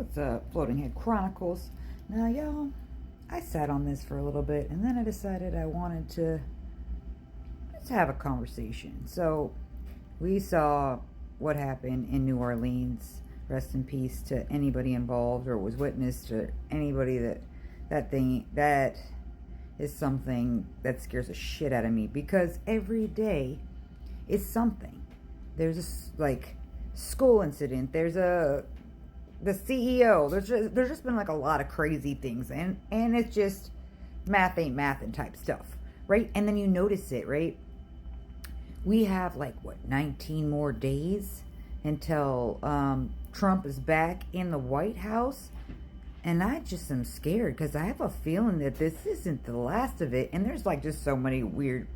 What's up, Floating Head Chronicles? Now, y'all, I sat on this for a little bit and then I decided I wanted to just have a conversation. So, we saw what happened in New Orleans. Rest in peace to anybody involved or was witness to anybody that is something that scares the shit out of me because every day is something. There's a school incident. There's the CEO. There's just been like a lot of crazy things, and it's just math ain't math and type stuff, right? And then you notice it, right? We have 19 more days until Trump is back in the White House, and I just am scared because I have a feeling that this isn't the last of it, and there's just so many weird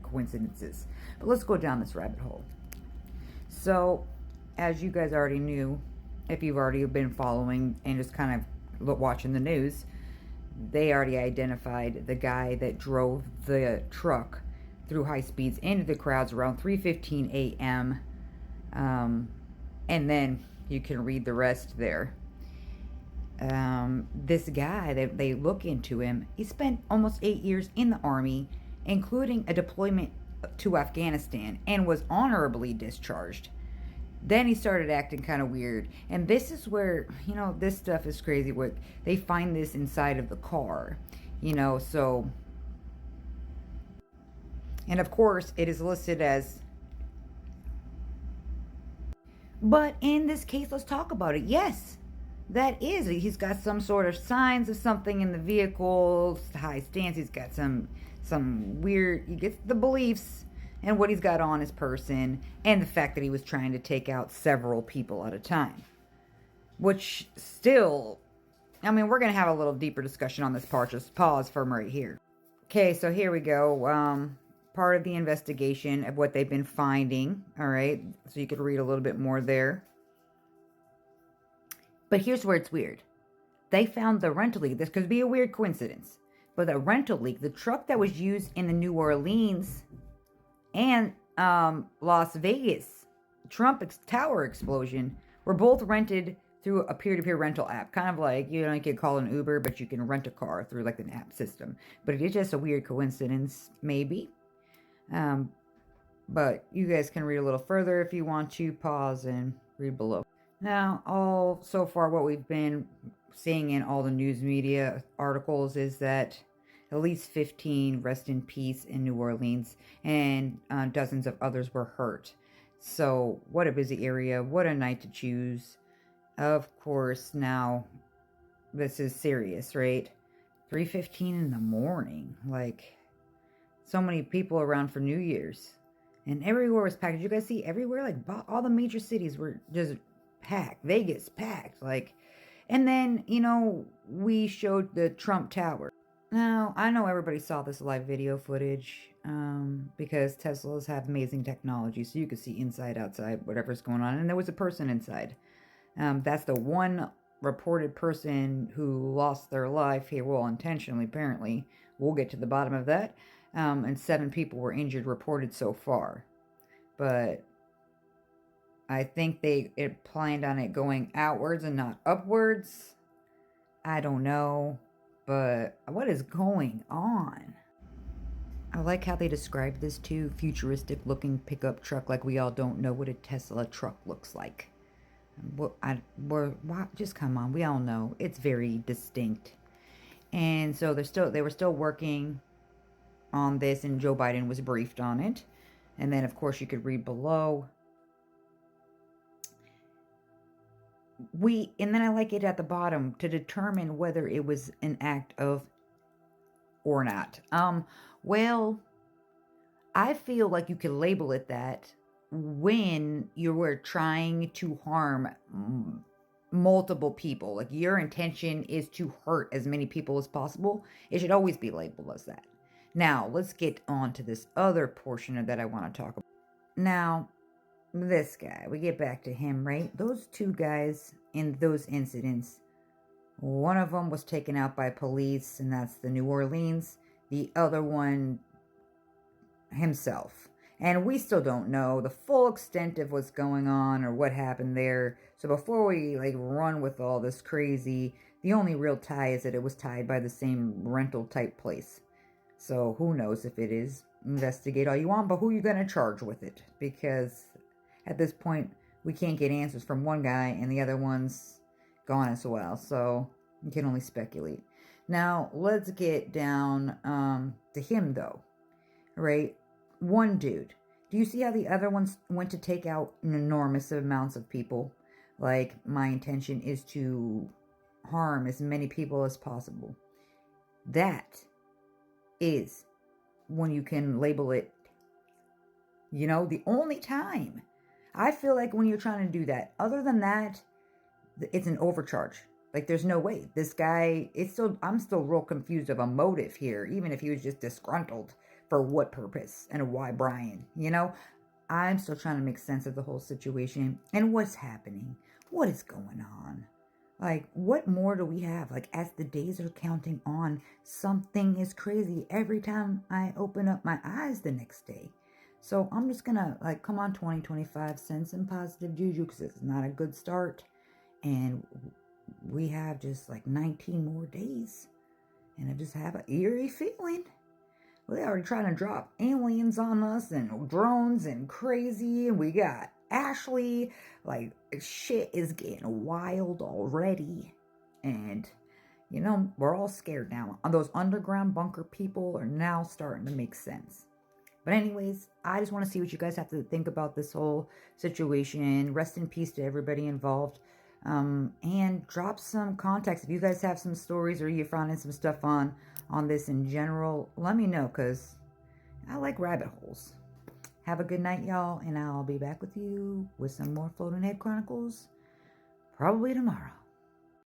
coincidences. But let's go down this rabbit hole. So, as you guys already knew, if you've already been following and just kind of watching the news, they already identified the guy that drove the truck through high speeds into the crowds around 3:15 a.m. And then you can read the rest there. This guy, they look into him. He spent almost 8 years in the army, including a deployment to Afghanistan, and was honorably discharged. Then he started acting kind of weird. And this is where, this stuff is crazy. What they find this inside of the car, so. And of course, it is listed as. But in this case, let's talk about it. Yes, that is. He's got some sort of signs of something in the vehicle, high stance. He's got some weird, he gets the beliefs and what he's got on his person, and the fact that he was trying to take out several people at a time. Which still, we're going to have a little deeper discussion on this part. Just pause from right here. Okay, so here we go. Part of the investigation of what they've been finding. All right, so you could read a little bit more there. But here's where it's weird. They found the rental leak. This could be a weird coincidence. But the rental leak, the truck that was used in the New Orleans and Las Vegas Trump Tower explosion were both rented through a peer-to-peer rental app. Kind of like, you could call an Uber, but you can rent a car through an app system. But it is just a weird coincidence, maybe. But you guys can read a little further if you want to. Pause and read below. Now, so far what we've been seeing in all the news media articles is that at least 15 rest in peace in New Orleans, and dozens of others were hurt. So, what a busy area. What a night to choose. Of course, now, this is serious, right? 3:15 in the morning. So many people around for New Year's. And everywhere was packed. Did you guys see everywhere? All the major cities were just packed. Vegas, packed. And then, we showed the Trump Tower. Now, I know everybody saw this live video footage because Teslas have amazing technology, so you could see inside, outside, whatever's going on. And there was a person inside. That's the one reported person who lost their life here, well, intentionally, apparently. We'll get to the bottom of that. And 7 people were injured, reported so far. But I think it planned on it going outwards and not upwards. I don't know. But what is going on? I like how they describe this too. Futuristic looking pickup truck, like we all don't know what a Tesla truck looks like. Just come on, we all know. It's very distinct. And so they were still working on this, and Joe Biden was briefed on it. And then of course you could read below. And then I like it at the bottom to determine whether it was an act of or not. Well, I feel like you could label it that when you were trying to harm multiple people. Your intention is to hurt as many people as possible. It should always be labeled as that. Now, let's get on to this other portion of that I want to talk about. Now, this guy, we get back to him, right? Those 2 guys in those incidents, one of them was taken out by police, and that's the New Orleans. The other one, himself. And we still don't know the full extent of what's going on or what happened there. So before we like run with all this crazy, the only real tie is that it was tied by the same rental type place. So who knows if it is. Investigate all you want, but who are you going to charge with it? Because at this point, we can't get answers from one guy and the other one's gone as well. So you can only speculate. Now, let's get down to him, though. Right? One dude. Do you see how the other ones went to take out enormous amounts of people? Like, my intention is to harm as many people as possible. That is when you can label it, the only time. I feel like when you're trying to do that, other than that, it's an overcharge. Like, there's no way. This guy, I'm still real confused of a motive here, even if he was just disgruntled. For what purpose and why Brian? I'm still trying to make sense of the whole situation and what's happening. What is going on? Like, what more do we have? Like, as the days are counting on, something is crazy every time I open up my eyes the next day. So I'm just gonna, come on, 2025, send some positive juju, because it's not a good start. And we have just 19 more days. And I just have an eerie feeling. Well, they already trying to drop aliens on us and drones and crazy. And we got Ashley. Shit is getting wild already. And, we're all scared now. Those underground bunker people are now starting to make sense. But anyways, I just want to see what you guys have to think about this whole situation. Rest in peace to everybody involved. And drop some context. If you guys have some stories or you're finding some stuff on this in general, let me know, because I like rabbit holes. Have a good night, y'all, and I'll be back with you with some more Floating Head Chronicles probably tomorrow.